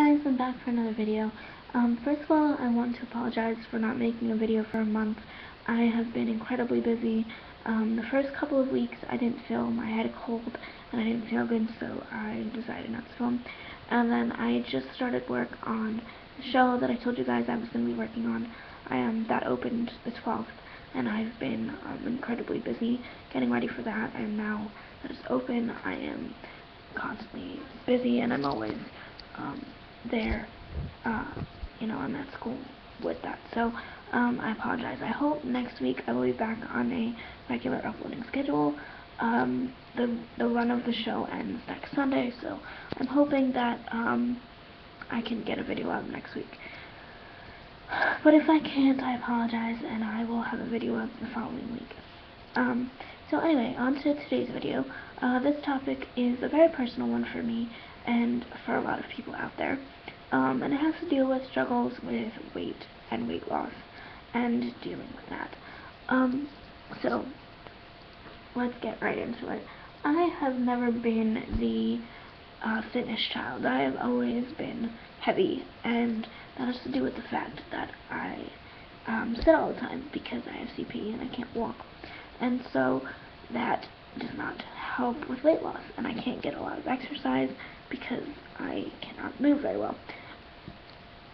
guys, I'm back for another video. First of all, I want to apologize for not making a video for a month. I have been incredibly busy. The first couple of weeks I didn't film. I had a cold and I didn't feel good, so I decided not to film. And then I just started work on the show that I told you guys I was going to be working on. That opened the 12th, and I've been incredibly busy getting ready for that, and now that it's open, I am constantly busy, and I'm always there, I'm at school with that. So, I apologize. I hope next week I will be back on a regular uploading schedule. The run of the show ends next Sunday, so I'm hoping that, I can get a video out next week. But if I can't, I apologize, and I will have a video out the following week. So anyway, on to today's video. This topic is a very personal one for me and for a lot of people out there. And it has to deal with struggles with weight and weight loss and dealing with that. So let's get right into it. I have never been the fitness child. I have always been heavy, and that has to do with the fact that I sit all the time because I have CP and I can't walk. And so that does not help with weight loss, and I can't get a lot of exercise because I cannot move very well,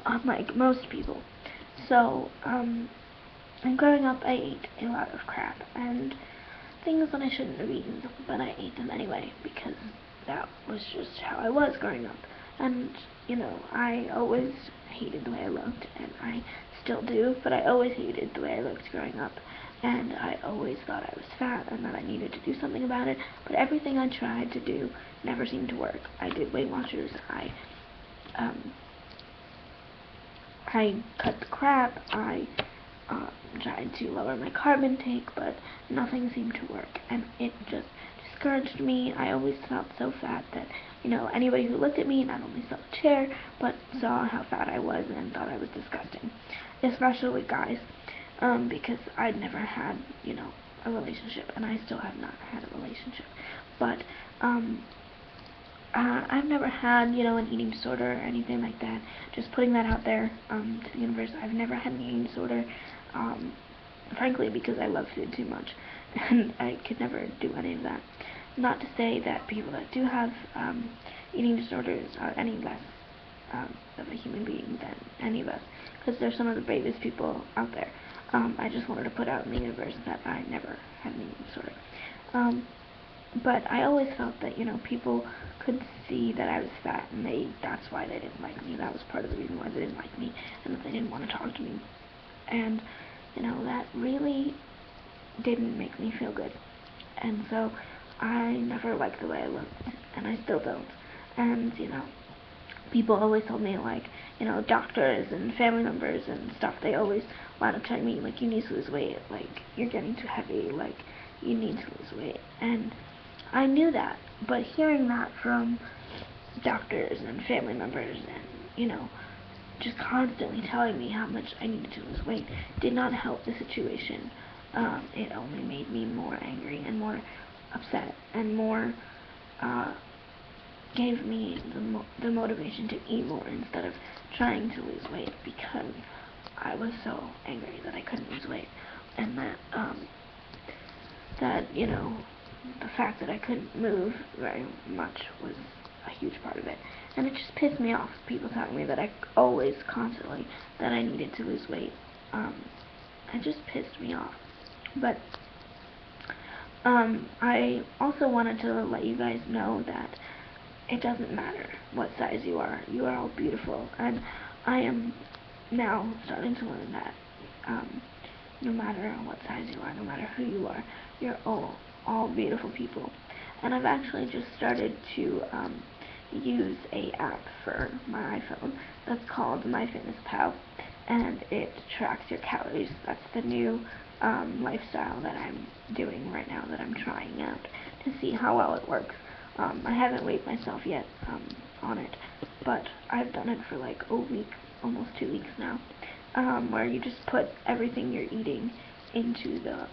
unlike most people. So, and growing up, I ate a lot of crap and things that I shouldn't have eaten, but I ate them anyway because that was just how I was growing up. And, I always hated the way I looked, and I still do, but I always hated the way I looked growing up. And I always thought I was fat and that I needed to do something about it, but everything I tried to do never seemed to work. I did Weight Watchers, I cut the crap, I tried to lower my carb intake, but nothing seemed to work, and it just discouraged me. I always felt so fat that, anybody who looked at me not only saw the chair, but saw how fat I was and thought I was disgusting, especially guys. Because I'd never had, a relationship, and I still have not had a relationship, but, I've never had, an eating disorder or anything like that. Just putting that out there, to the universe. I've never had an eating disorder, frankly, because I love food too much, and I could never do any of that. Not to say that people that do have, eating disorders are any less, of a human being than any of us, because they're some of the bravest people out there. I just wanted to put out in the universe that I never had an eating disorder. But I always felt that, people could see that I was fat, and that's why they didn't like me. That was part of the reason why they didn't like me, and that they didn't want to talk to me. And, that really didn't make me feel good. And so I never liked the way I looked, and I still don't. And, people always told me, like, doctors and family members and stuff, they always wound up telling me, like, you need to lose weight, like, you're getting too heavy, like, you need to lose weight. And I knew that, but hearing that from doctors and family members and, just constantly telling me how much I needed to lose weight did not help the situation. It only made me more angry and more upset and more, gave me the motivation to eat more instead of trying to lose weight, because I was so angry that I couldn't lose weight, and that, the fact that I couldn't move very much was a huge part of it. And it just pissed me off, people telling me that I always, constantly, that I needed to lose weight. It just pissed me off. But, I also wanted to let you guys know that it doesn't matter what size you are all beautiful, and I am now starting to learn that, no matter what size you are, no matter who you are, you're all beautiful people. And I've actually just started to, use a app for my iPhone that's called MyFitnessPal, and it tracks your calories. That's the new, lifestyle that I'm doing right now, that I'm trying out to see how well it works. I haven't weighed myself yet, on it, but I've done it for like a week, almost 2 weeks now, where you just put everything you're eating into the,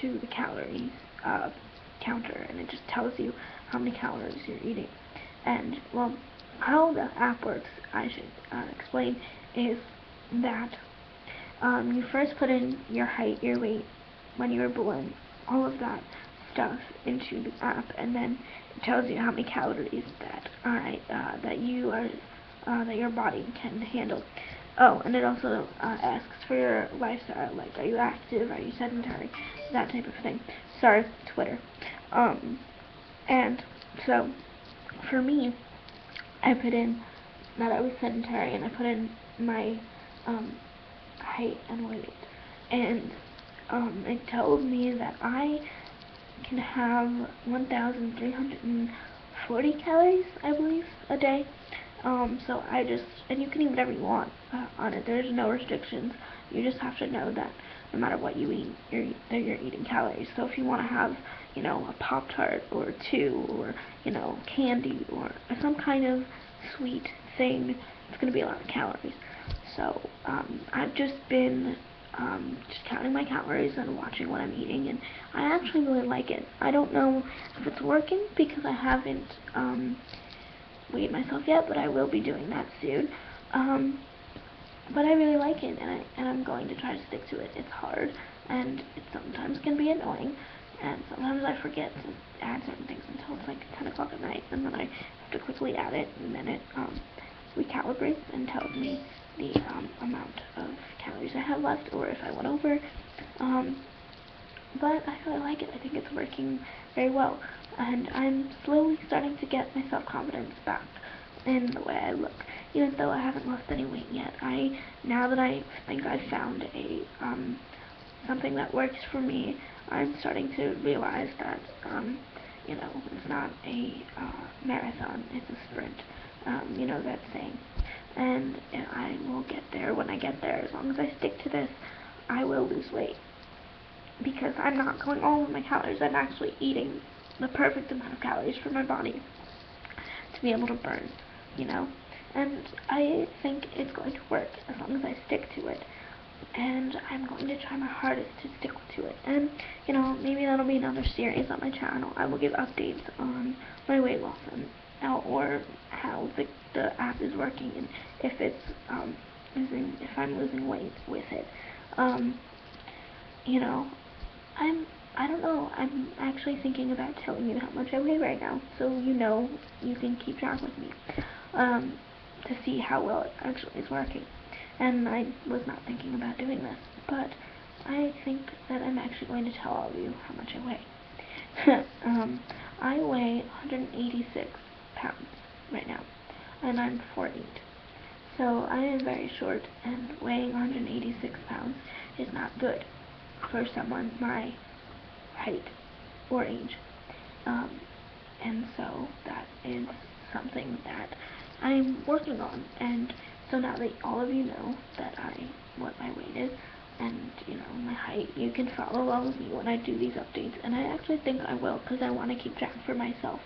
to the calories, counter, and it just tells you how many calories you're eating. And, well, how the app works, I should explain, is that you first put in your height, your weight, when you were born, all of that stuff into the app, and then it tells you how many calories that that your body can handle. Oh, and it also asks for your lifestyle, like are you active, are you sedentary, that type of thing. Sorry, Twitter. And so for me, I put in that I was sedentary, and I put in my height and weight, and it told me that I can have 1,340 calories, I believe, a day. So and you can eat whatever you want on it. There's no restrictions. You just have to know that no matter what you eat, you're eating calories. So if you want to have, a Pop-Tart or two, or, candy or some kind of sweet thing, it's going to be a lot of calories. So I've just been just counting my calories and watching what I'm eating, and I actually really like it. I don't know if it's working because I haven't weighed myself yet, but I will be doing that soon. But I really like it, and I'm going to try to stick to it. It's hard, and it sometimes can be annoying, and sometimes I forget to add certain things until it's like 10 o'clock at night, and then I have to quickly add it, and then it recalibrates and tells me the amount of calories I have left, or if I went over. But I really like it. I think it's working very well, and I'm slowly starting to get my self-confidence back in the way I look, even though I haven't lost any weight yet. Now that I think I've found something that works for me, I'm starting to realize that it's not a marathon, it's a sprint. That saying. And I will get there when I get there. As long as I stick to this, I will lose weight. Because I'm not going all of my calories. I'm actually eating the perfect amount of calories for my body to be able to burn, And I think it's going to work as long as I stick to it. And I'm going to try my hardest to stick to it. And, maybe that'll be another series on my channel. I will give updates on my weight loss or how the app is working, and if it's if I'm losing weight with it. I don't know. I'm actually thinking about telling you how much I weigh right now, so you can keep track with me to see how well it actually is working. And I was not thinking about doing this, but I think that I'm actually going to tell all of you how much I weigh. I weigh 186 pounds right now, and I'm 4'8". So I am very short, and weighing 186 pounds is not good for someone my height or age. And so that is something that I'm working on, and so now that all of you know what my weight is, and my height, you can follow along with me when I do these updates, and I actually think I will, because I want to keep track for myself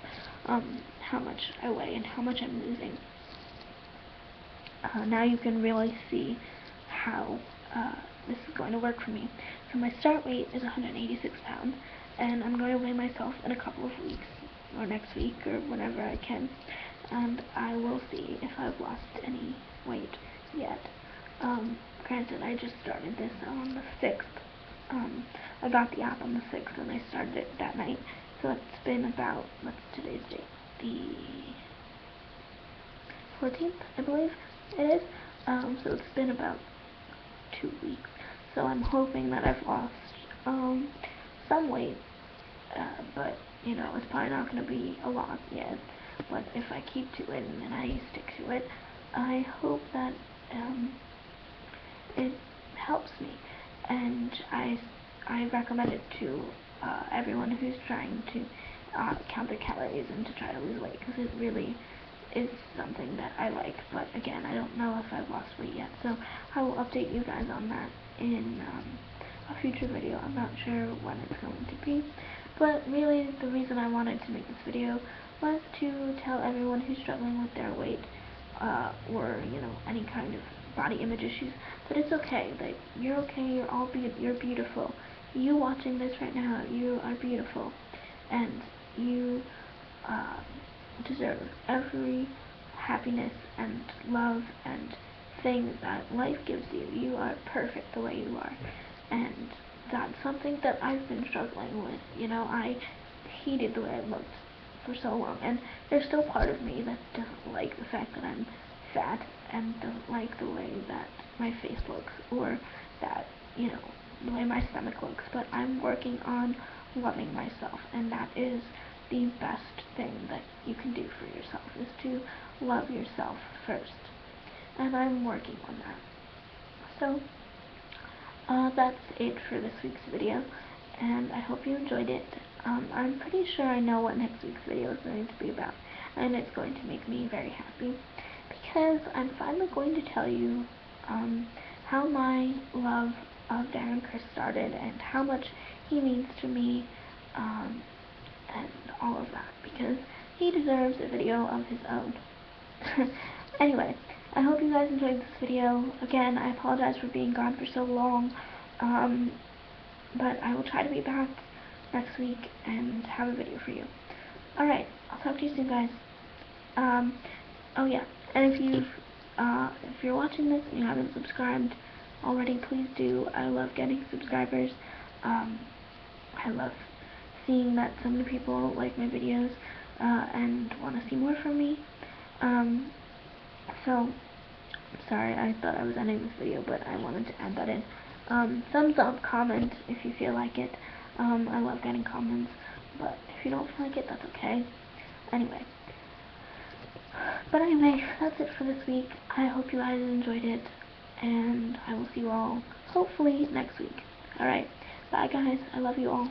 how much I weigh and how much I'm losing. Now you can really see how this is going to work for me. So my start weight is 186 pounds, and I'm going to weigh myself in a couple of weeks, or next week, or whenever I can, and I will see if I've lost any weight yet. Granted, I just started this on the 6th. I got the app on the 6th, and I started it that night, so it's been about, what's today's date? The 14th, I believe it is. So it's been about 2 weeks. So I'm hoping that I've lost some weight, but it's probably not going to be a lot yet. But if I keep to it and I stick to it, I hope that it helps me, and I recommend it to everyone who's trying to count their calories and to try to lose weight, because it really is something that I like. But again, I don't know if I've lost weight yet, so I will update you guys on that in a future video. I'm not sure when it's going to be, but really the reason I wanted to make this video was to tell everyone who's struggling with their weight or any kind of body image issues that it's okay, that you're okay, you're beautiful. You watching this right now, you are beautiful, and you deserve every happiness and love and things that life gives you. You are perfect the way you are. And that's something that I've been struggling with. You know, I hated the way I looked for so long, and there's still part of me that doesn't like the fact that I'm fat and doesn't like the way that my face looks, or that, you know, the way my stomach looks, but I'm working on loving myself, and that is the best thing that you can do for yourself, is to love yourself first, and I'm working on that. So, that's it for this week's video, and I hope you enjoyed it. I'm pretty sure I know what next week's video is going to be about, and it's going to make me very happy, because I'm finally going to tell you how my love of Darren Criss started, and how much he means to me, and all of that, because he deserves a video of his own. Anyway, I hope you guys enjoyed this video. Again, I apologize for being gone for so long, but I will try to be back next week and have a video for you. Alright, I'll talk to you soon, guys. Oh yeah, and if you're watching this and you haven't subscribed already, please do. I love getting subscribers. I love seeing that so many people like my videos, and want to see more from me. So, sorry, I thought I was ending this video, but I wanted to add that in. Thumbs up, comment if you feel like it. I love getting comments, but if you don't feel like it, that's okay. Anyway, that's it for this week. I hope you guys enjoyed it, and I will see you all hopefully next week. Alright, bye guys, I love you all.